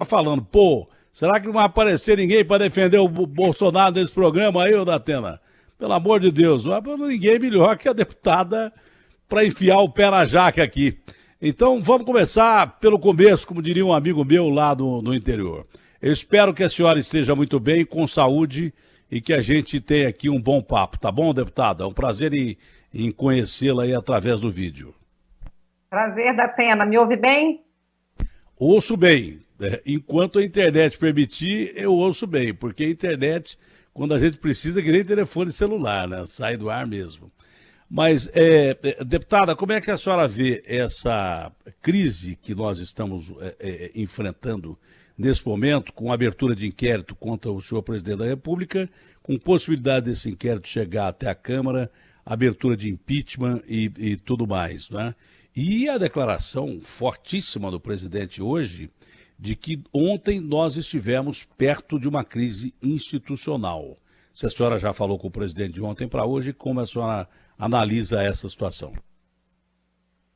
falando, pô, será que não vai aparecer ninguém para defender o Bolsonaro nesse programa aí, ô Datena? Pelo amor de Deus, não é ninguém melhor que a deputada para enfiar o pé na jaca aqui. Então vamos começar pelo começo, como diria um amigo meu lá no interior. Eu espero que a senhora esteja muito bem, com saúde e que a gente tenha aqui um bom papo, tá bom, deputada? É um prazer em conhecê-la aí através do vídeo. Prazer, Datena. Me ouve bem? Ouço bem. Enquanto a internet permitir, eu ouço bem, porque a internet, quando a gente precisa, é que nem telefone celular, né? Sai do ar mesmo. Mas, deputada, como é que a senhora vê essa crise que nós estamos enfrentando nesse momento, com a abertura de inquérito contra o senhor presidente da República, com possibilidade desse inquérito chegar até a Câmara, abertura de impeachment e tudo mais, né? E a declaração fortíssima do presidente hoje de que ontem nós estivemos perto de uma crise institucional. Se a senhora já falou com o presidente de ontem para hoje, como a senhora analisa essa situação?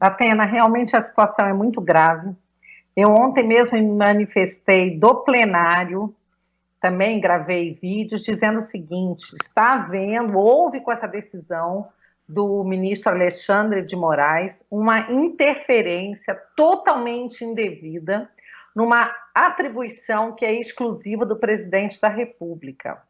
Datena, realmente a situação é muito grave. Eu ontem mesmo me manifestei do plenário, também gravei vídeos dizendo o seguinte: houve com essa decisão do ministro Alexandre de Moraes uma interferência totalmente indevida numa atribuição que é exclusiva do presidente da República.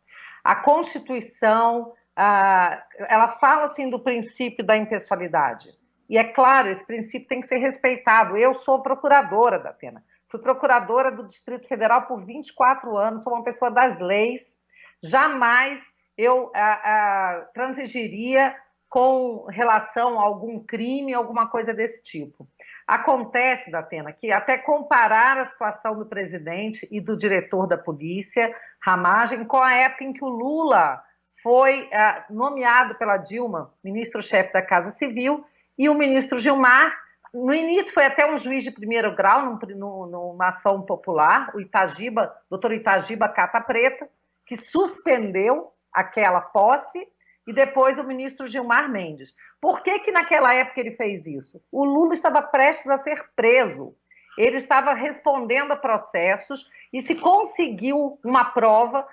A Constituição, ela fala assim do princípio da impessoalidade. E é claro, esse princípio tem que ser respeitado. Eu sou procuradora da Atena. Fui procuradora do Distrito Federal por 24 anos, sou uma pessoa das leis. Jamais eu transigiria com relação a algum crime, alguma coisa desse tipo. Acontece, Datena, que até comparar a situação do presidente e do diretor da polícia, Ramagem, com a época em que o Lula foi nomeado pela Dilma, ministro-chefe da Casa Civil, e o ministro Gilmar, no início foi até um juiz de primeiro grau, numa ação popular, o Itagiba, doutor Itagiba Cata Preta, que suspendeu aquela posse, e depois o ministro Gilmar Mendes. Por que naquela época ele fez isso? O Lula estava prestes a ser preso. Ele estava respondendo a processos e se conseguiu uma prova,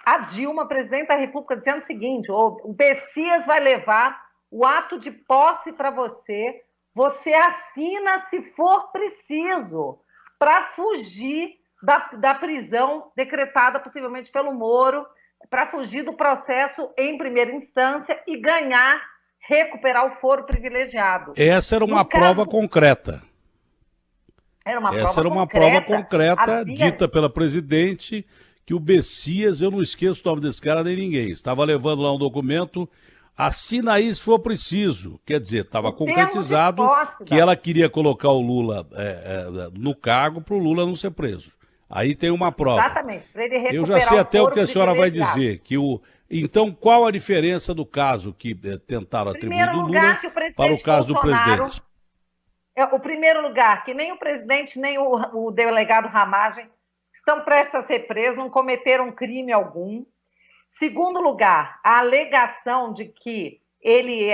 a Dilma, presidente da República, dizendo o seguinte: o Messias vai levar o ato de posse para você, você assina se for preciso, para fugir da prisão decretada possivelmente pelo Moro, para fugir do processo em primeira instância e recuperar o foro privilegiado. Essa era uma prova concreta. Essa era uma prova concreta dita pela presidente, que o Messias, eu não esqueço o nome desse cara nem ninguém, estava levando lá um documento, assina aí se for preciso. Quer dizer, estava concretizado que ela queria colocar o Lula no cargo para o Lula não ser preso. Aí tem uma prova. Exatamente. Para ele recuperar. Eu já sei até o que a senhora vai dizer. Então, qual a diferença do caso que tentaram atribuir do Lula para o caso do presidente? O primeiro lugar, que nem o presidente, nem o delegado Ramagem estão prestes a ser presos, não cometeram crime algum. Segundo lugar, a alegação de que ele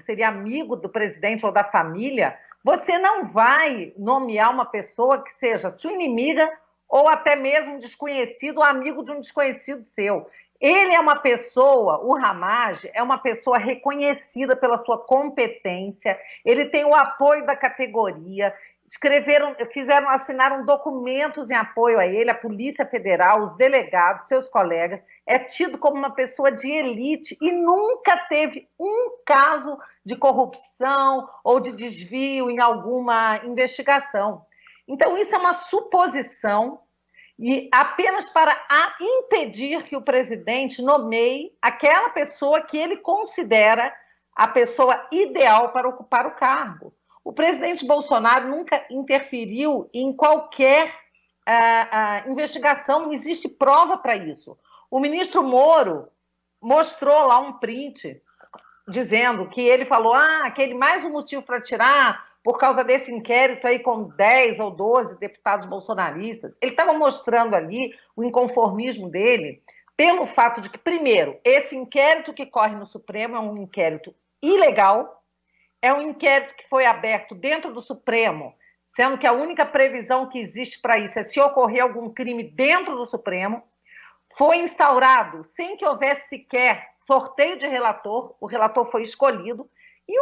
seria amigo do presidente ou da família. Você não vai nomear uma pessoa que seja sua inimiga ou até mesmo um desconhecido ou amigo de um desconhecido seu. Ele é uma pessoa, o Ramagem é uma pessoa reconhecida pela sua competência, ele tem o apoio da categoria, assinaram documentos em apoio a ele, a Polícia Federal, os delegados, seus colegas, é tido como uma pessoa de elite e nunca teve um caso de corrupção ou de desvio em alguma investigação. Então, isso é uma suposição e apenas para impedir que o presidente nomeie aquela pessoa que ele considera a pessoa ideal para ocupar o cargo. O presidente Bolsonaro nunca interferiu em qualquer investigação, não existe prova para isso. O ministro Moro mostrou lá um print dizendo que ele falou aquele mais um motivo para tirar por causa desse inquérito aí com 10 ou 12 deputados bolsonaristas. Ele estava mostrando ali o inconformismo dele pelo fato de que, primeiro, esse inquérito que corre no Supremo é um inquérito ilegal, é um inquérito que foi aberto dentro do Supremo sendo que a única previsão que existe para isso é se ocorrer algum crime dentro do Supremo. Foi instaurado, sem que houvesse sequer sorteio de relator, o relator foi escolhido, e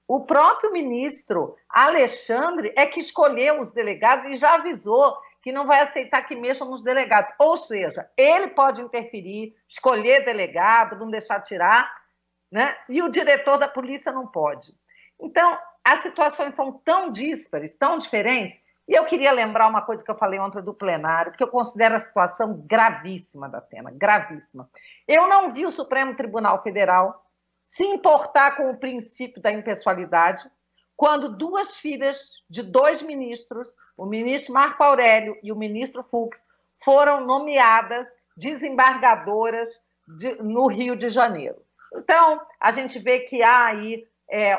o próprio ministro Alexandre, é que escolheu os delegados e já avisou que não vai aceitar que mexam nos delegados. Ou seja, ele pode interferir, escolher delegado, não deixar tirar, né? E o diretor da polícia não pode. Então, as situações são tão díspares, tão diferentes, e eu queria lembrar uma coisa que eu falei ontem do plenário, porque eu considero a situação gravíssima da Atena, gravíssima. Eu não vi o Supremo Tribunal Federal se importar com o princípio da impessoalidade quando duas filhas de dois ministros, o ministro Marco Aurélio e o ministro Fux, foram nomeadas desembargadoras no Rio de Janeiro. Então, a gente vê que há aí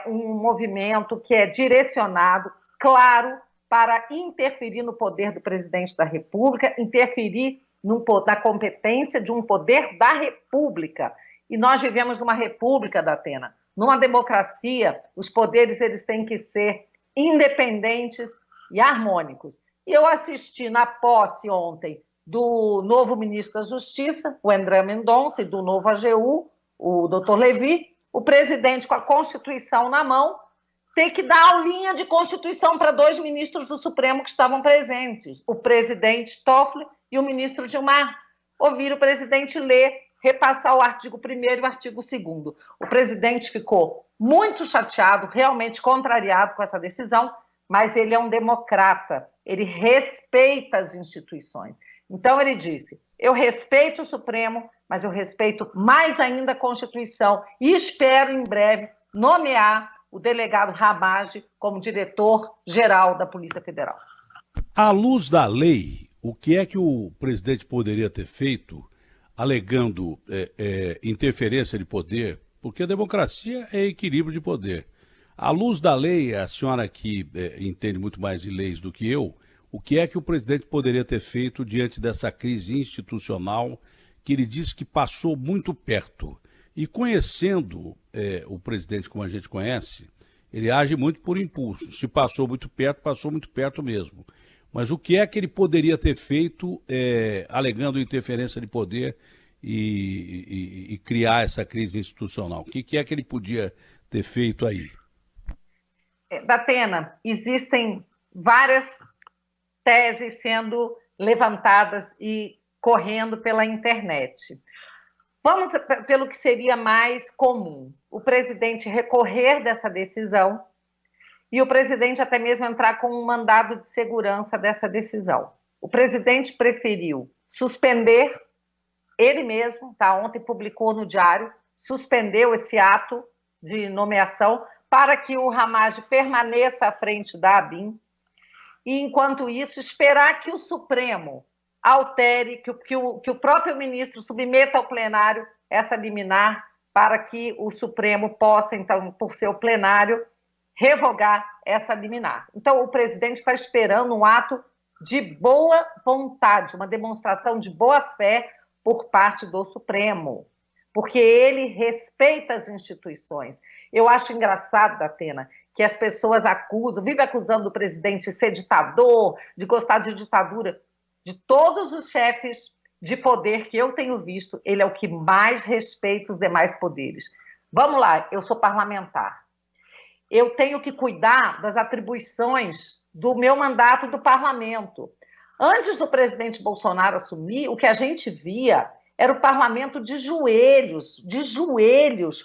um movimento que é direcionado, claro, para interferir no poder do presidente da República, interferir na competência de um poder da República. E nós vivemos numa república, Datena, numa democracia, os poderes eles têm que ser independentes e harmônicos. E eu assisti na posse ontem do novo ministro da Justiça, o André Mendonça, e do novo AGU, o doutor Levi, o presidente com a Constituição na mão, ter que dar aulinha de Constituição para dois ministros do Supremo que estavam presentes, o presidente Toffoli e o ministro Gilmar. Ouvir o presidente ler, repassar o artigo 1º e o artigo 2º. O presidente ficou muito chateado, realmente contrariado com essa decisão, mas ele é um democrata, ele respeita as instituições. Então ele disse, eu respeito o Supremo, mas eu respeito mais ainda a Constituição e espero em breve nomear o delegado Ramagem como diretor-geral da Polícia Federal. À luz da lei, o que é que o presidente poderia ter feito alegando interferência de poder? Porque a democracia é equilíbrio de poder. À luz da lei, a senhora que entende muito mais de leis do que eu, o que é que o presidente poderia ter feito diante dessa crise institucional que ele disse que passou muito perto? E conhecendo o presidente como a gente conhece, ele age muito por impulso. Se passou muito perto mesmo. Mas o que é que ele poderia ter feito alegando interferência de poder e criar essa crise institucional? O que é que ele podia ter feito aí? Datena, existem várias teses sendo levantadas e correndo pela internet. Vamos pelo que seria mais comum. O presidente recorrer dessa decisão e o presidente até mesmo entrar com um mandado de segurança dessa decisão. O presidente preferiu suspender, ele mesmo, tá? Ontem publicou no Diário, suspendeu esse ato de nomeação para que o Ramagem permaneça à frente da ABIN e, enquanto isso, esperar que o Supremo altere, que o próprio ministro submeta ao plenário essa liminar para que o Supremo possa, então, por seu plenário, revogar essa liminar. Então, o presidente está esperando um ato de boa vontade, uma demonstração de boa-fé por parte do Supremo, porque ele respeita as instituições. Eu acho engraçado, Datena, que as pessoas vivem acusando o presidente de ser ditador, de gostar de ditadura. De todos os chefes de poder que eu tenho visto, ele é o que mais respeita os demais poderes. Vamos lá, eu sou parlamentar. Eu tenho que cuidar das atribuições do meu mandato do parlamento. Antes do presidente Bolsonaro assumir, o que a gente via era o parlamento de joelhos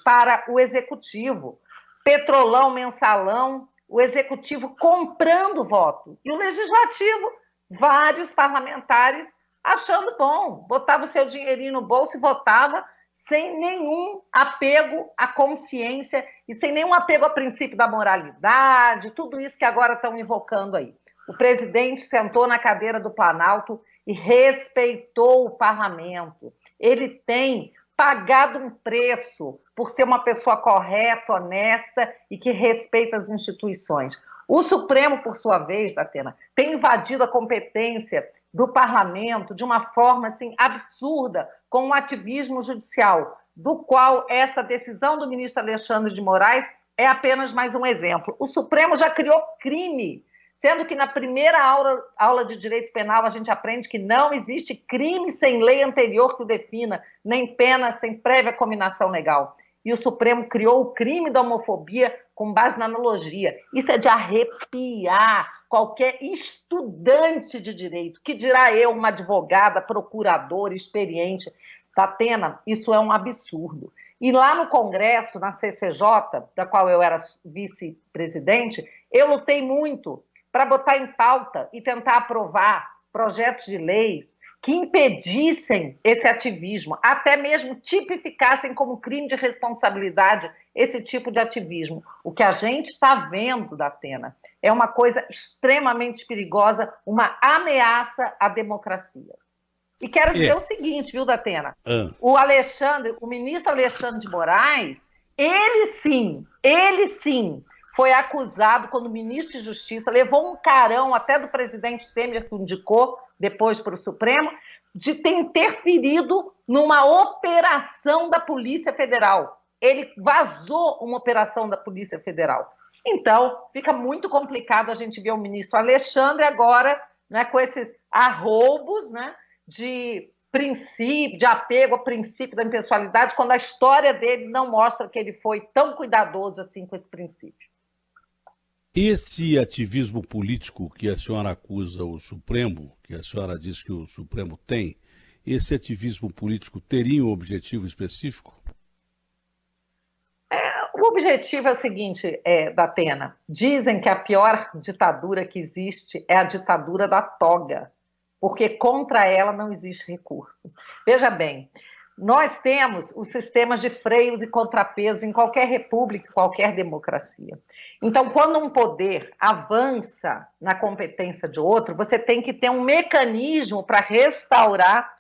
para o executivo. Petrolão, mensalão, o executivo comprando voto. E o legislativo, vários parlamentares achando bom, botava o seu dinheirinho no bolso e votava sem nenhum apego à consciência e sem nenhum apego ao princípio da moralidade, tudo isso que agora estão invocando aí. O presidente sentou na cadeira do Planalto e respeitou o parlamento. Ele tem pagado um preço por ser uma pessoa correta, honesta e que respeita as instituições. O Supremo, por sua vez, Datena, tem invadido a competência do parlamento de uma forma assim, absurda, com um ativismo judicial, do qual essa decisão do ministro Alexandre de Moraes é apenas mais um exemplo. O Supremo já criou crime sendo que na primeira aula de direito penal a gente aprende que não existe crime sem lei anterior que o defina, nem pena sem prévia cominação legal. E o Supremo criou o crime da homofobia com base na analogia. Isso é de arrepiar qualquer estudante de direito, que dirá eu, uma advogada, procuradora, experiente. Tatena, isso é um absurdo. E lá no Congresso, na CCJ, da qual eu era vice-presidente, eu lutei muito para botar em pauta e tentar aprovar projetos de lei que impedissem esse ativismo, até mesmo tipificassem como crime de responsabilidade esse tipo de ativismo. O que a gente está vendo, Datena, é uma coisa extremamente perigosa, uma ameaça à democracia. E quero dizer o seguinte, viu, Datena? O ministro Alexandre de Moraes, ele sim, foi acusado, quando ministro de Justiça, levou um carão até do presidente Temer, que indicou depois para o Supremo, de ter interferido numa operação da Polícia Federal. Ele vazou uma operação da Polícia Federal. Então, fica muito complicado a gente ver o ministro Alexandre agora, né, com esses arroubos, né, de princípio, de apego ao princípio da impessoalidade, quando a história dele não mostra que ele foi tão cuidadoso assim com esse princípio. Esse ativismo político que a senhora acusa o Supremo, que a senhora diz que o Supremo tem, esse ativismo político teria um objetivo específico? O objetivo é o seguinte, Datena, dizem que a pior ditadura que existe é a ditadura da toga, porque contra ela não existe recurso. Veja bem, nós temos os sistemas de freios e contrapesos em qualquer república, qualquer democracia. Então, quando um poder avança na competência de outro, você tem que ter um mecanismo para restaurar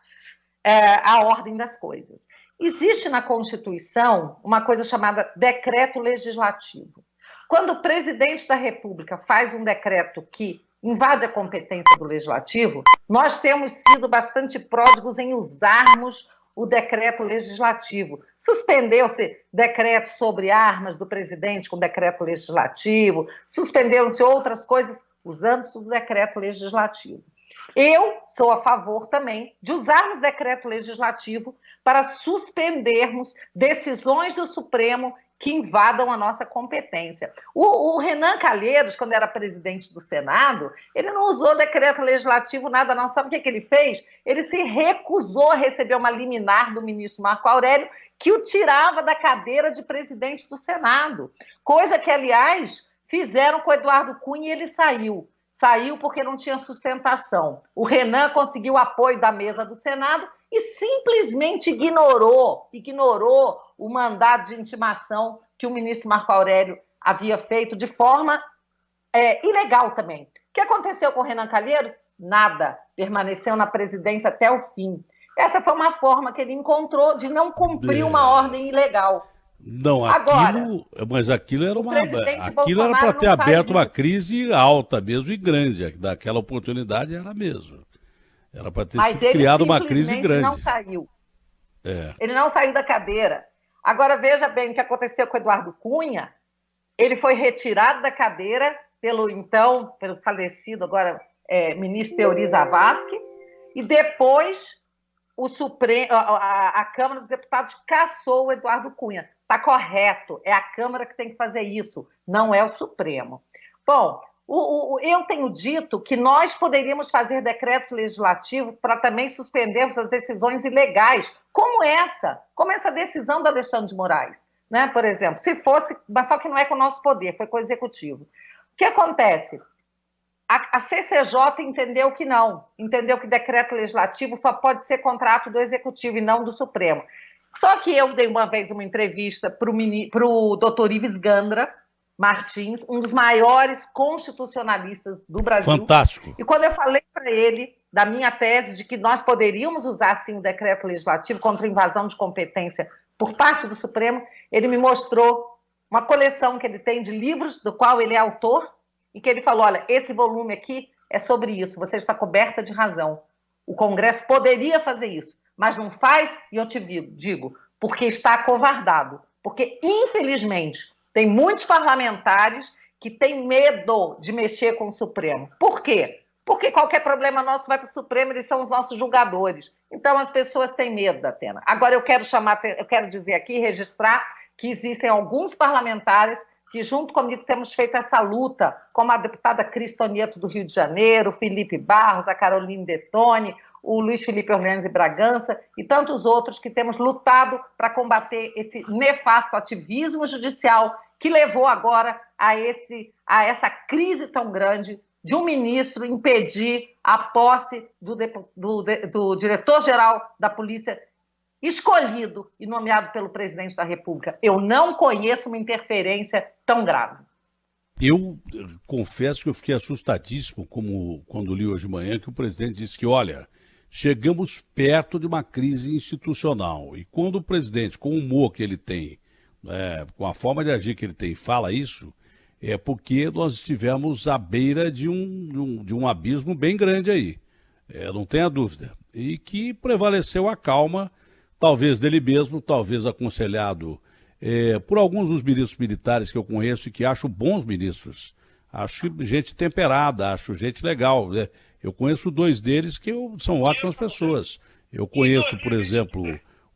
a ordem das coisas. Existe na Constituição uma coisa chamada decreto legislativo. Quando o presidente da República faz um decreto que invade a competência do legislativo, nós temos sido bastante pródigos em usarmos o decreto legislativo. Suspendeu-se decreto sobre armas do presidente com decreto legislativo, suspenderam-se outras coisas usando-se o decreto legislativo. Eu sou a favor também de usarmos decreto legislativo para suspendermos decisões do Supremo que invadam a nossa competência. O Renan Calheiros, quando era presidente do Senado, ele não usou decreto legislativo, nada não. Sabe o que ele fez? Ele se recusou a receber uma liminar do ministro Marco Aurélio, que o tirava da cadeira de presidente do Senado. Coisa que, aliás, fizeram com o Eduardo Cunha e ele saiu. Saiu porque não tinha sustentação. O Renan conseguiu apoio da mesa do Senado e simplesmente ignorou o mandado de intimação que o ministro Marco Aurélio havia feito de forma ilegal também. O que aconteceu com o Renan Calheiros? Nada. Permaneceu na presidência até o fim. Essa foi uma forma que ele encontrou de não cumprir uma ordem ilegal. Não, aquilo era para ter aberto uma crise alta mesmo e grande. Daquela oportunidade era mesmo. Era para ter criado uma crise grande. Ele não saiu. Ele não saiu da cadeira. Agora, veja bem o que aconteceu com o Eduardo Cunha. Ele foi retirado da cadeira pelo falecido agora ministro Teori Zavascki, e depois a Câmara dos Deputados cassou o Eduardo Cunha. Está correto, é a Câmara que tem que fazer isso, não é o Supremo. Bom, eu tenho dito que nós poderíamos fazer decretos legislativos para também suspendermos as decisões ilegais, como essa decisão do Alexandre de Moraes, né? Por exemplo, se fosse, mas só que não é com o nosso poder, foi com o Executivo. O que acontece? A CCJ entendeu que não, entendeu que decreto legislativo só pode ser contrato do Executivo e não do Supremo. Só que eu dei uma vez uma entrevista para o doutor Ives Gandra Martins, um dos maiores constitucionalistas do Brasil. Fantástico. E quando eu falei para ele da minha tese de que nós poderíamos usar, sim, o decreto legislativo contra invasão de competência por parte do Supremo, ele me mostrou uma coleção que ele tem de livros, do qual ele é autor, e que ele falou, olha, esse volume aqui é sobre isso, você está coberta de razão. O Congresso poderia fazer isso, mas não faz, e eu te digo, porque está acovardado. Porque, infelizmente, tem muitos parlamentares que tem medo de mexer com o Supremo. Por quê? Porque qualquer problema nosso vai para o Supremo, eles são os nossos julgadores. Então as pessoas têm medo, Datena. Agora eu quero dizer aqui, registrar que existem alguns parlamentares que junto comigo temos feito essa luta, como a deputada Cris Tonieto do Rio de Janeiro, o Felipe Barros, a Caroline Detone, o Luiz Felipe Orleans de Bragança e tantos outros que temos lutado para combater esse nefasto ativismo judicial que levou agora a essa crise tão grande de um ministro impedir a posse do diretor-geral da Polícia escolhido e nomeado pelo presidente da República. Eu não conheço uma interferência tão grave. Eu confesso que eu fiquei assustadíssimo quando li hoje de manhã que o presidente disse que, olha, chegamos perto de uma crise institucional. E quando o presidente, com o humor que ele tem, com a forma de agir que ele tem, fala isso, é porque nós estivemos à beira de um abismo bem grande aí. Não tenha dúvida. E que prevaleceu a calma, talvez dele mesmo, talvez aconselhado por alguns dos ministros militares que eu conheço e que acho bons ministros. Acho gente temperada, acho gente legal. Eu conheço 2 deles que são ótimas pessoas. Eu conheço, por exemplo,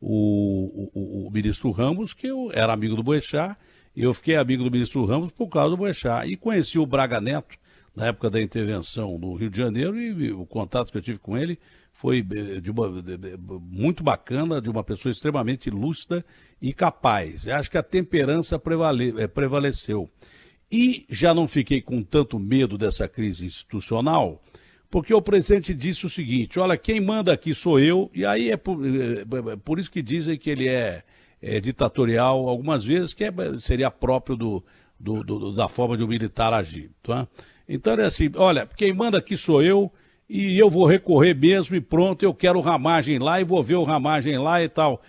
o ministro Ramos, que eu era amigo do Boechat, e eu fiquei amigo do ministro Ramos por causa do Boechat. E conheci o Braga Neto, na época da intervenção no Rio de Janeiro, e o contato que eu tive com ele foi muito bacana, de uma pessoa extremamente lúcida e capaz. Eu acho que a temperança prevaleceu. E já não fiquei com tanto medo dessa crise institucional, porque o presidente disse o seguinte: olha, quem manda aqui sou eu, e aí é por isso que dizem que ele é ditatorial algumas vezes, que seria próprio da forma de um militar agir. Tá? Então é assim, olha, quem manda aqui sou eu, e eu vou recorrer mesmo e pronto, eu quero o Ramagem lá e vou ver o Ramagem lá e tal.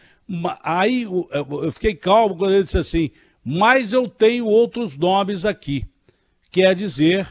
Aí eu fiquei calmo quando ele disse assim, mas eu tenho outros nomes aqui. Quer dizer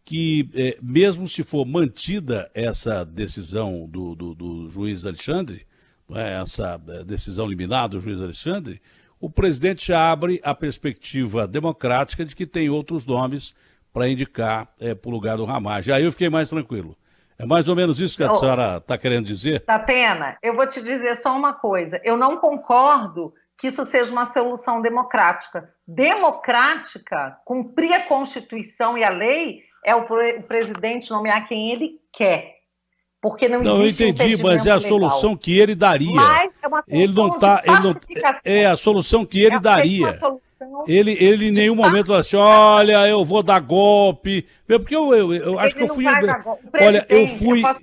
que, mesmo se for mantida essa decisão do juiz Alexandre, essa decisão liminar do juiz Alexandre, o presidente já abre a perspectiva democrática de que tem outros nomes para indicar para o lugar do Ramagem. Aí eu fiquei mais tranquilo. É mais ou menos isso que a senhora está querendo dizer? Datena, eu vou te dizer só uma coisa. Eu não concordo que isso seja uma solução democrática. Democrática, cumprir a Constituição e a lei, é o presidente nomear quem ele quer. Porque não existe eu entendi, mas é a solução legal. Que ele daria. Mas é uma solução é a solução que ele daria. Ele em nenhum momento falou assim, olha, eu vou dar golpe. Porque eu acho que eu fui. Olha,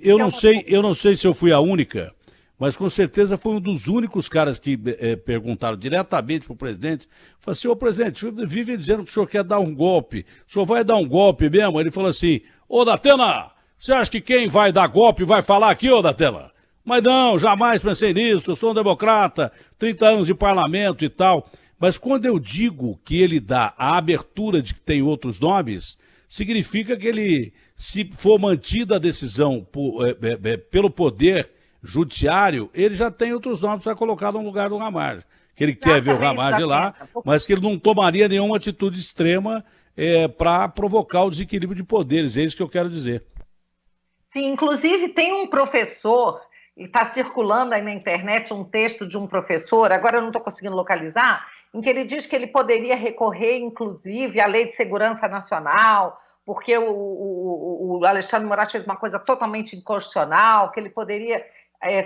eu não sei se eu fui a única, mas com certeza foi um dos únicos caras que perguntaram diretamente para o presidente. Falei assim, ô presidente, vive dizendo que o senhor quer dar um golpe. O senhor vai dar um golpe mesmo? Ele falou assim, ô Datena, você acha que quem vai dar golpe vai falar aqui, ô Datena? Mas não, jamais pensei nisso, eu sou um democrata, 30 anos de parlamento e tal. Mas quando eu digo que ele dá a abertura de que tem outros nomes, significa que ele, se for mantida a decisão pelo poder judiciário, ele já tem outros nomes para colocar no lugar do Ramagem. Que ele quer ver o Ramagem lá, mas que ele não tomaria nenhuma atitude extrema para provocar o desequilíbrio de poderes. É isso que eu quero dizer. Sim, inclusive tem um professor, e está circulando aí na internet um texto de um professor, agora eu não estou conseguindo localizar, em que ele diz que ele poderia recorrer, inclusive, à Lei de Segurança Nacional, porque o Alexandre de Moraes fez uma coisa totalmente inconstitucional, que ele poderia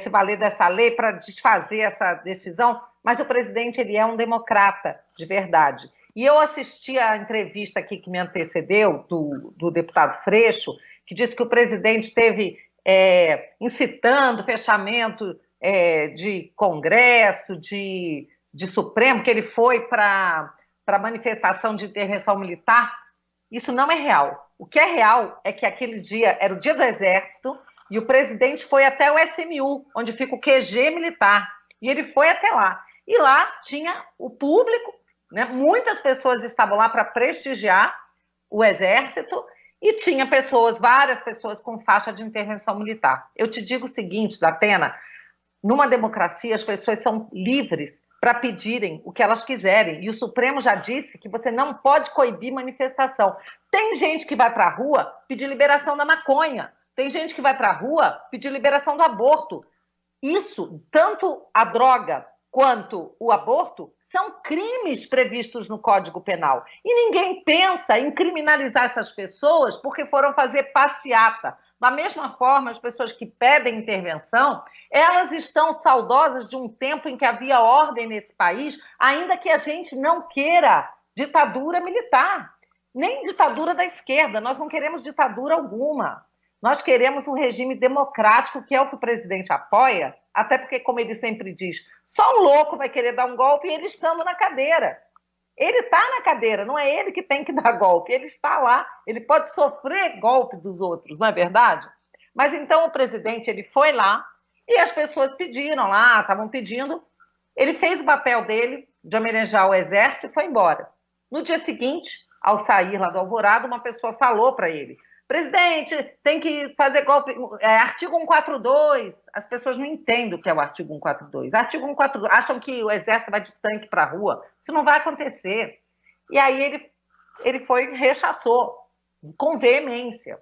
se valer dessa lei para desfazer essa decisão, mas o presidente ele é um democrata, de verdade. E eu assisti a entrevista aqui que me antecedeu, do deputado Freixo, que disse que o presidente esteve incitando fechamento de Congresso, de Supremo, que ele foi para a manifestação de intervenção militar. Isso não é real. O que é real é que aquele dia era o dia do Exército e o presidente foi até o SMU, onde fica o QG militar, e ele foi até lá. E lá tinha o público, né? Muitas pessoas estavam lá para prestigiar o Exército, e tinha várias pessoas com faixa de intervenção militar. Eu te digo o seguinte, Datena, numa democracia as pessoas são livres para pedirem o que elas quiserem. E o Supremo já disse que você não pode coibir manifestação. Tem gente que vai para a rua pedir liberação da maconha. Tem gente que vai para a rua pedir liberação do aborto. Isso, tanto a droga quanto o aborto, são crimes previstos no Código Penal. E ninguém pensa em criminalizar essas pessoas porque foram fazer passeata. Da mesma forma, as pessoas que pedem intervenção, elas estão saudosas de um tempo em que havia ordem nesse país, ainda que a gente não queira ditadura militar, nem ditadura da esquerda. Nós não queremos ditadura alguma. Nós queremos um regime democrático, que é o que o presidente apoia, até porque, como ele sempre diz, só um louco vai querer dar um golpe ele estando na cadeira. Ele está na cadeira, não é ele que tem que dar golpe, ele está lá, ele pode sofrer golpe dos outros, não é verdade? Mas então o presidente ele foi lá e as pessoas pediram lá, estavam pedindo, ele fez o papel dele de homenagear o exército e foi embora. No dia seguinte, ao sair lá do Alvorada, uma pessoa falou para ele: presidente, tem que fazer golpe, artigo 142. As pessoas não entendem o que é o artigo 142. Artigo 142, acham que o exército vai de tanque para a rua. Isso não vai acontecer. E aí ele foi e rechaçou, com veemência.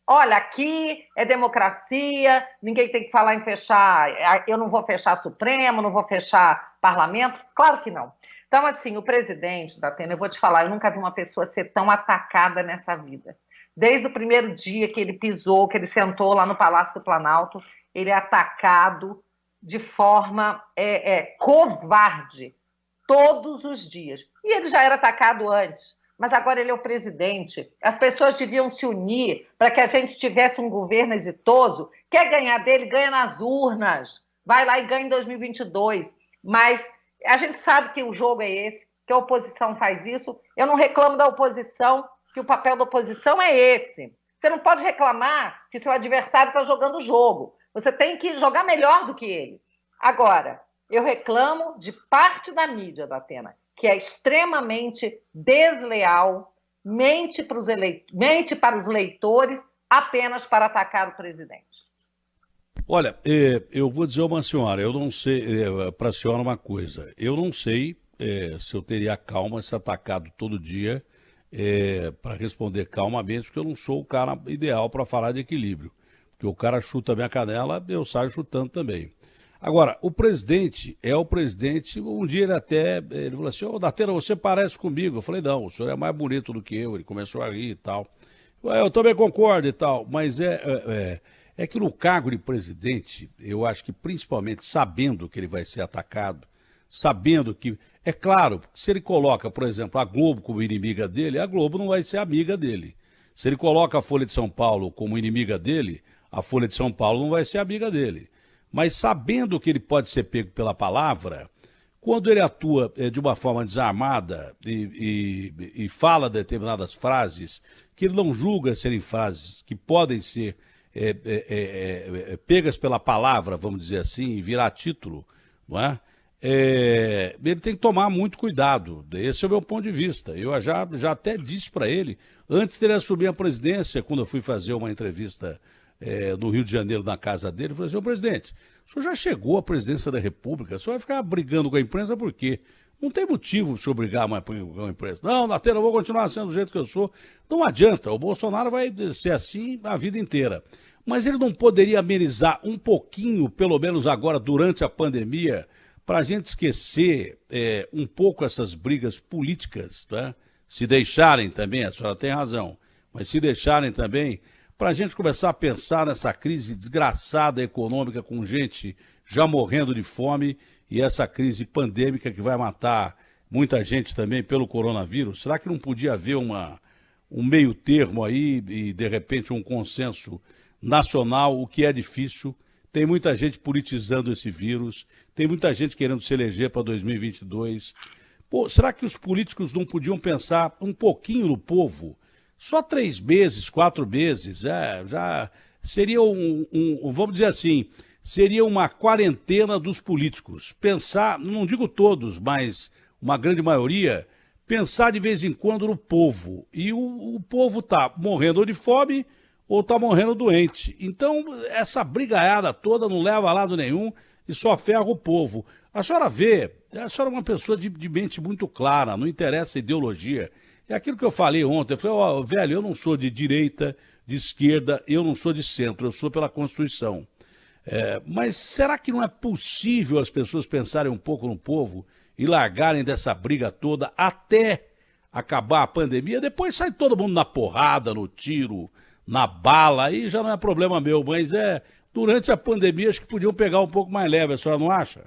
Olha, aqui é democracia, ninguém tem que falar em fechar, eu não vou fechar Supremo, não vou fechar parlamento. Claro que não. Então, assim, o presidente da Atena, eu vou te falar, eu nunca vi uma pessoa ser tão atacada nessa vida. Desde o primeiro dia que ele pisou, que ele sentou lá no Palácio do Planalto, ele é atacado de forma covarde, todos os dias. E ele já era atacado antes, mas agora ele é o presidente. As pessoas deviam se unir para que a gente tivesse um governo exitoso. Quer ganhar dele, ganha nas urnas. Vai lá e ganha em 2022. Mas a gente sabe que o jogo é esse, que a oposição faz isso. Eu não reclamo da oposição, que o papel da oposição é esse. Você não pode reclamar que seu adversário está jogando o jogo. Você tem que jogar melhor do que ele. Agora, eu reclamo de parte da mídia da Atena, que é extremamente desleal, mente para os leitores apenas para atacar o presidente. Olha, eu vou dizer a uma senhora, eu não sei, para a senhora uma coisa, eu não sei se eu teria calma se atacado todo dia, para responder calmamente, porque eu não sou o cara ideal para falar de equilíbrio. Porque o cara chuta a minha canela, eu saio chutando também. Agora, o presidente é o presidente. Um dia ele falou assim: ô Datena, você parece comigo. Eu falei: não, o senhor é mais bonito do que eu. Ele começou a rir e tal. Eu também concordo e tal, mas é que no cargo de presidente, eu acho que principalmente sabendo que ele vai ser atacado, sabendo que... É claro, se ele coloca, por exemplo, a Globo como inimiga dele, a Globo não vai ser amiga dele. Se ele coloca a Folha de São Paulo como inimiga dele, a Folha de São Paulo não vai ser amiga dele. Mas sabendo que ele pode ser pego pela palavra, quando ele atua de uma forma desarmada e fala determinadas frases, que ele não julga serem frases que podem ser pegas pela palavra, vamos dizer assim, e virar título, não é? Ele tem que tomar muito cuidado. Esse é o meu ponto de vista. Eu já até disse para ele, antes dele assumir a presidência, quando eu fui fazer uma entrevista no Rio de Janeiro, na casa dele, eu falei assim: ô presidente, o senhor já chegou à presidência da República, o senhor vai ficar brigando com a imprensa por quê? Não tem motivo de o senhor brigar mais com a imprensa. Não, Datena, eu vou continuar sendo do jeito que eu sou. Não adianta, o Bolsonaro vai ser assim a vida inteira. Mas ele não poderia amenizar um pouquinho, pelo menos agora, durante a pandemia, para a gente esquecer um pouco essas brigas políticas, tá? Se deixarem também, a senhora tem razão, mas se deixarem também, para a gente começar a pensar nessa crise desgraçada econômica, com gente já morrendo de fome, e essa crise pandêmica que vai matar muita gente também pelo coronavírus. Será que não podia haver um meio termo aí e, de repente, um consenso nacional, o que é difícil? Tem muita gente politizando esse vírus, tem muita gente querendo se eleger para 2022. Pô, será que os políticos não podiam pensar um pouquinho no povo? Só 3 meses, 4 meses, já seria vamos dizer assim, seria uma quarentena dos políticos. Pensar, não digo todos, mas uma grande maioria, pensar de vez em quando no povo. E o povo está morrendo ou de fome ou está morrendo doente. Então, essa brigaiada toda não leva a lado nenhum. e só ferra o povo. A senhora vê, a senhora é uma pessoa de mente muito clara, não interessa a ideologia. É aquilo que eu falei ontem, eu falei, ó, velho, eu não sou de direita, de esquerda, eu não sou de centro, eu sou pela Constituição. Mas será que não é possível as pessoas pensarem um pouco no povo e largarem dessa briga toda até acabar a pandemia? Depois sai todo mundo na porrada, no tiro, na bala, aí já não é problema meu, mas durante a pandemia acho que podiam pegar um pouco mais leve, a senhora não acha?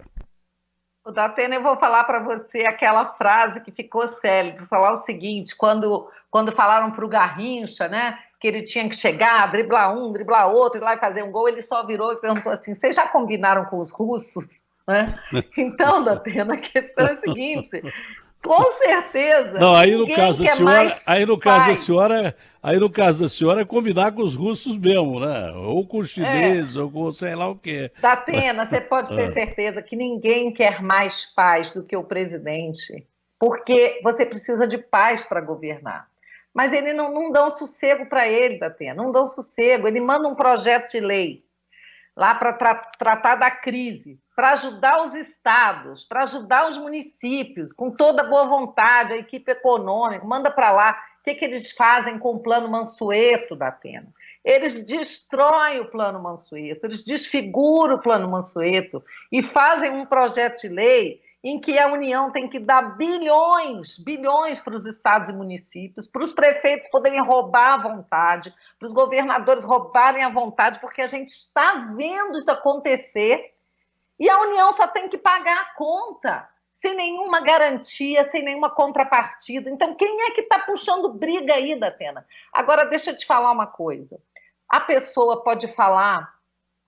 O Datena, eu vou falar para você aquela frase que ficou célebre, falar o seguinte, quando falaram para o Garrincha, né, que ele tinha que chegar, driblar um, driblar outro, ir lá e fazer um gol, ele só virou e perguntou assim, vocês já combinaram com os russos? Né? Então, Datena, a questão é a seguinte, com certeza. Não, aí no caso da senhora, aí no caso da senhora é combinar com os russos mesmo, né? Ou com os chineses, ou com sei lá o quê. Datena, você pode ter certeza que ninguém quer mais paz do que o presidente, porque você precisa de paz para governar. Mas ele não dão sossego para ele, Datena, não dão sossego. Ele manda um projeto de lei lá para tratar da crise, para ajudar os estados, para ajudar os municípios, com toda boa vontade, a equipe econômica, manda para lá. O que eles fazem com o Plano Mansueto, Datena? Eles destroem o Plano Mansueto, eles desfiguram o Plano Mansueto e fazem um projeto de lei em que a União tem que dar bilhões para os estados e municípios, para os prefeitos poderem roubar à vontade, para os governadores roubarem à vontade, porque a gente está vendo isso acontecer e a União só tem que pagar a conta, sem nenhuma garantia, sem nenhuma contrapartida. Então, quem é que está puxando briga aí, Datena? Agora, deixa eu te falar uma coisa. A pessoa pode falar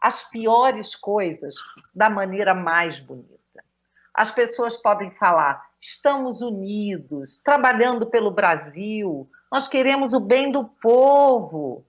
as piores coisas da maneira mais bonita. As pessoas podem falar, estamos unidos, trabalhando pelo Brasil, nós queremos o bem do povo.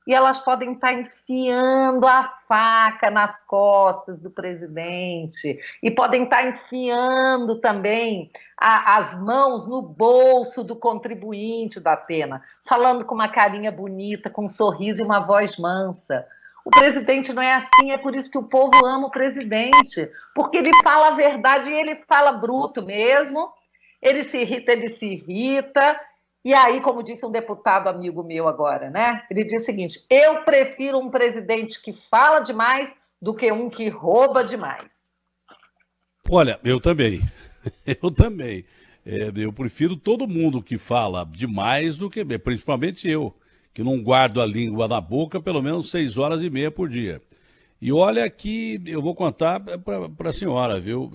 E elas podem estar enfiando a faca nas costas do presidente e podem estar enfiando também as mãos no bolso do contribuinte, Datena, falando com uma carinha bonita, com um sorriso e uma voz mansa. O presidente não é assim, é por isso que o povo ama o presidente, porque ele fala a verdade e ele fala bruto mesmo, ele se irrita, e aí, como disse um deputado amigo meu agora, né? Ele disse o seguinte, eu prefiro um presidente que fala demais do que um que rouba demais. Olha, eu também, eu também. Eu prefiro todo mundo que fala demais do que, principalmente eu, que não guardo a língua na boca pelo menos 6 horas e meia por dia. E olha que eu vou contar para a senhora, viu?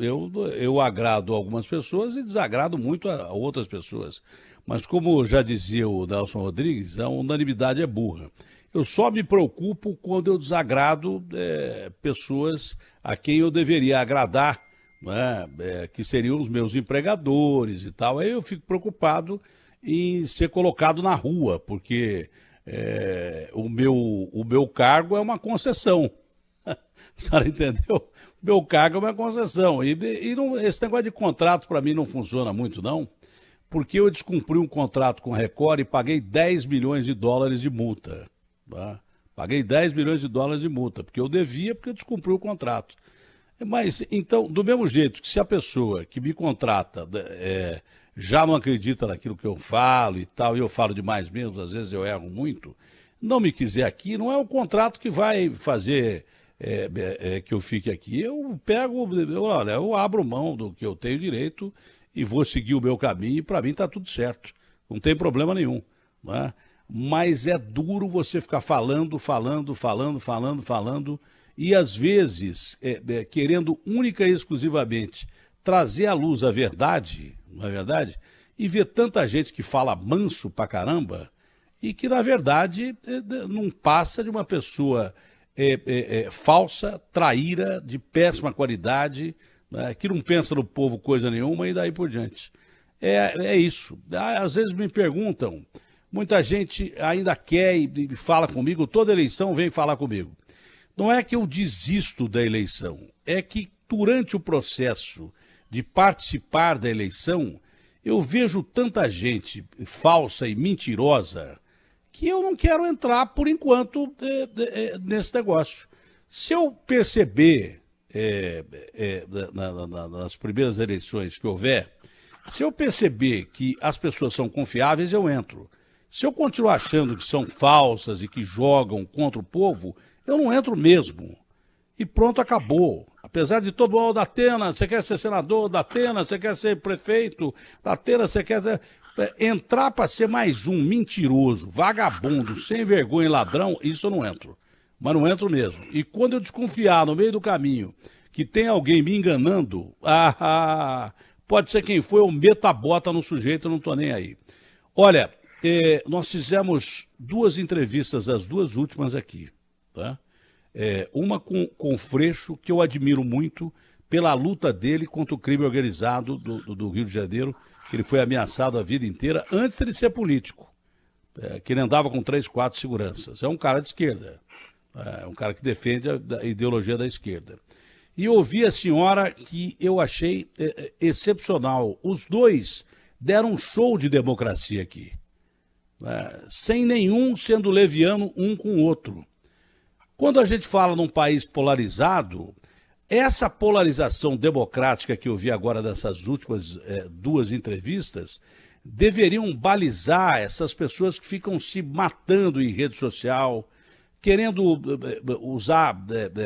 Eu agrado algumas pessoas e desagrado muito a outras pessoas. Mas como já dizia o Nelson Rodrigues, a unanimidade é burra. Eu só me preocupo quando eu desagrado pessoas a quem eu deveria agradar, né? Que seriam os meus empregadores e tal. Aí eu fico preocupado em ser colocado na rua, porque o meu cargo é uma concessão. A senhora entendeu? O meu cargo é uma concessão. E não, esse negócio de contrato para mim não funciona muito, não. Porque eu descumpri um contrato com a Record e paguei 10 milhões de dólares de multa. Tá? Paguei 10 milhões de dólares de multa, porque eu devia, porque eu descumpri o contrato. Mas, então, do mesmo jeito que se a pessoa que me contrata já não acredita naquilo que eu falo e tal, e eu falo demais mesmo, às vezes eu erro muito, não me quiser aqui, não é o contrato que vai fazer que eu fique aqui. Eu eu abro mão do que eu tenho direito e vou seguir o meu caminho e para mim está tudo certo. Não tem problema nenhum. Não é? Mas é duro você ficar falando e às vezes querendo única e exclusivamente trazer à luz a verdade, não é verdade? E ver tanta gente que fala manso pra caramba e que na verdade não passa de uma pessoa falsa, traíra, de péssima qualidade, que não pensa no povo coisa nenhuma e daí por diante. É isso. Às vezes me perguntam, muita gente ainda quer e fala comigo, toda eleição vem falar comigo. Não é que eu desisto da eleição, é que durante o processo de participar da eleição, eu vejo tanta gente falsa e mentirosa que eu não quero entrar por enquanto nesse negócio. Se eu perceber nas primeiras eleições que houver, se eu perceber que as pessoas são confiáveis, eu entro. Se eu continuar achando que são falsas e que jogam contra o povo, eu não entro mesmo. E pronto, acabou. Apesar de todo mundo, Datena, você quer ser senador, Datena, você quer ser prefeito, Datena, você quer ser... Entrar para ser mais um mentiroso, vagabundo, sem vergonha e ladrão, isso eu não entro. Mas não entro mesmo. E quando eu desconfiar no meio do caminho que tem alguém me enganando, pode ser quem foi, eu meto a bota no sujeito, eu não estou nem aí. Olha, nós fizemos 2 entrevistas, as 2 últimas aqui, tá? Uma com o Freixo, que eu admiro muito pela luta dele contra o crime organizado do Rio de Janeiro, que ele foi ameaçado a vida inteira antes de ele ser político, que ele andava com 3, 4 seguranças. É um cara de esquerda, é um cara que defende a ideologia da esquerda. E ouvi a senhora que eu achei excepcional. Os 2 deram um show de democracia aqui, sem nenhum sendo leviano um com o outro. Quando a gente fala num país polarizado, essa polarização democrática que eu vi agora dessas últimas 2 entrevistas, deveriam balizar essas pessoas que ficam se matando em rede social, querendo usar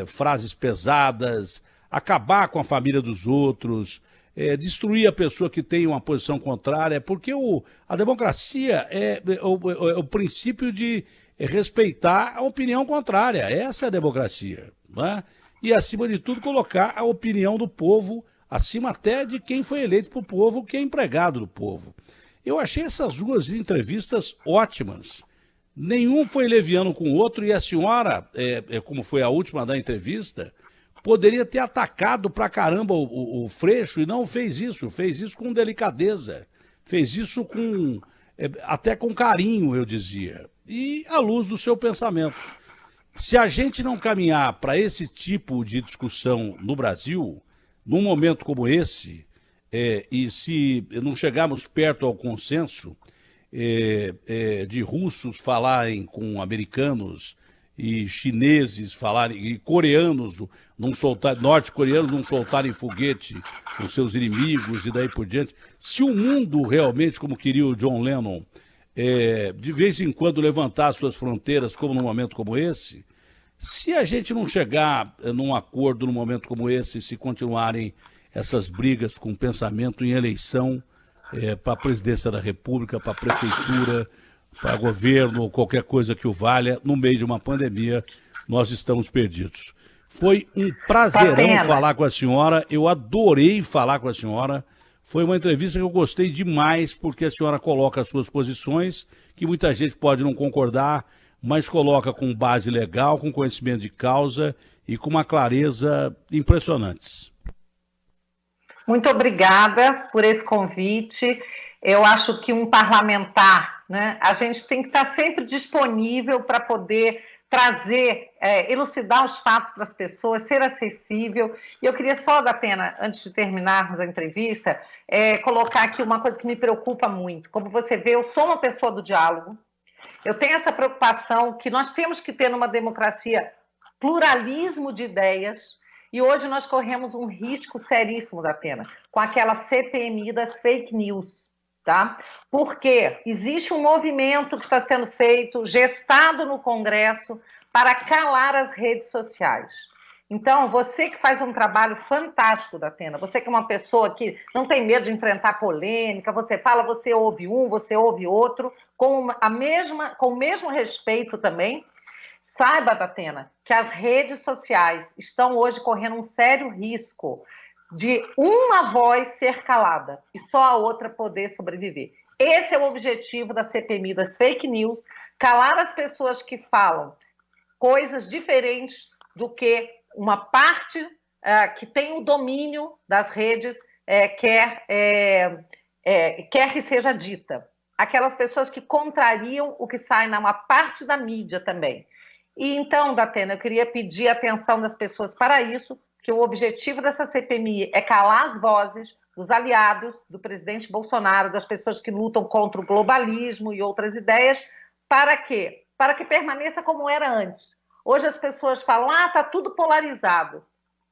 frases pesadas, acabar com a família dos outros, destruir a pessoa que tem uma posição contrária, porque a democracia é o princípio de respeitar a opinião contrária. Essa é a democracia, né? E, acima de tudo, colocar a opinião do povo acima até de quem foi eleito para o povo, que é empregado do povo. Eu achei essas 2 entrevistas ótimas. Nenhum foi leviano com o outro, e a senhora, como foi a última da entrevista, poderia ter atacado pra caramba o Freixo e não fez isso com delicadeza, fez isso até com carinho, eu dizia, e à luz do seu pensamento. Se a gente não caminhar para esse tipo de discussão no Brasil, num momento como esse, e se não chegarmos perto ao consenso de russos falarem com americanos e chineses falarem, e coreanos norte-coreanos não soltarem foguete com seus inimigos e daí por diante, se o mundo realmente, como queria o John Lennon, de vez em quando levantar suas fronteiras, como num momento como esse, se a gente não chegar num acordo num momento como esse, se continuarem essas brigas com pensamento em eleição para a presidência da República, para a prefeitura, para governo ou qualquer coisa que o valha, no meio de uma pandemia, nós estamos perdidos. Foi um prazerão falar com a senhora, eu adorei falar com a senhora. Foi uma entrevista que eu gostei demais, porque a senhora coloca as suas posições, que muita gente pode não concordar, mas coloca com base legal, com conhecimento de causa e com uma clareza impressionantes. Muito obrigada por esse convite. Eu acho que um parlamentar, né, a gente tem que estar sempre disponível para poder trazer, elucidar os fatos para as pessoas, ser acessível. E eu queria só, Datena, antes de terminarmos a entrevista, colocar aqui uma coisa que me preocupa muito. Como você vê, eu sou uma pessoa do diálogo, eu tenho essa preocupação que nós temos que ter numa democracia pluralismo de ideias, e hoje nós corremos um risco seríssimo, Datena, com aquela CPMI das fake news. Tá? Porque existe um movimento que está sendo feito, gestado no Congresso, para calar as redes sociais. Então, você que faz um trabalho fantástico, Datena, você que é uma pessoa que não tem medo de enfrentar polêmica, você fala, você ouve um, você ouve outro, com o mesmo respeito também. Saiba, Datena, que as redes sociais estão hoje correndo um sério risco de uma voz ser calada e só a outra poder sobreviver. Esse é o objetivo da CPMI das fake news, calar as pessoas que falam coisas diferentes do que uma parte que tem o domínio das redes quer que seja dita. Aquelas pessoas que contrariam o que sai numa parte da mídia também. E então, Datena, eu queria pedir a atenção das pessoas para isso, que o objetivo dessa CPMI é calar as vozes dos aliados do presidente Bolsonaro, das pessoas que lutam contra o globalismo e outras ideias, para quê? Para que permaneça como era antes. Hoje as pessoas falam, está tudo polarizado.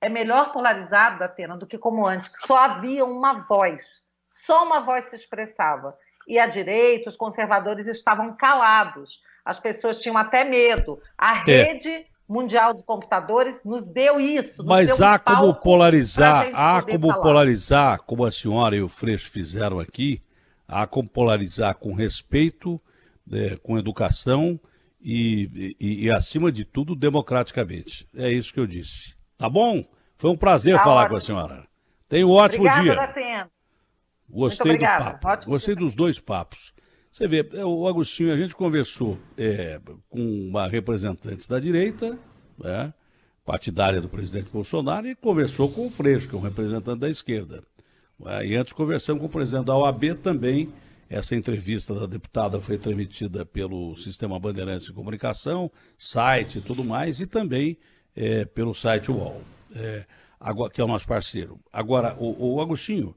é melhor polarizado, Datena, do que como antes, que só havia uma voz. Só uma voz se expressava. E a direita, os conservadores estavam calados. As pessoas tinham até medo. A rede mundial de computadores nos deu isso. Mas há como polarizar, como a senhora e o Freixo fizeram aqui, há como polarizar com respeito, com educação e, acima de tudo, democraticamente. É isso que eu disse. Tá bom? Foi um prazer falar com a senhora. Tenha um ótimo dia. Datena. Gostei do papo. Gostei dos dois papos. Você vê, o Agostinho, a gente conversou com uma representante da direita, partidária do presidente Bolsonaro, e conversou com o Freixo, que é um representante da esquerda. E antes conversamos com o presidente da OAB também. Essa entrevista da deputada foi transmitida pelo Sistema Bandeirantes de Comunicação, site e tudo mais, e também pelo site UOL, que é o nosso parceiro. Agora, o Agostinho,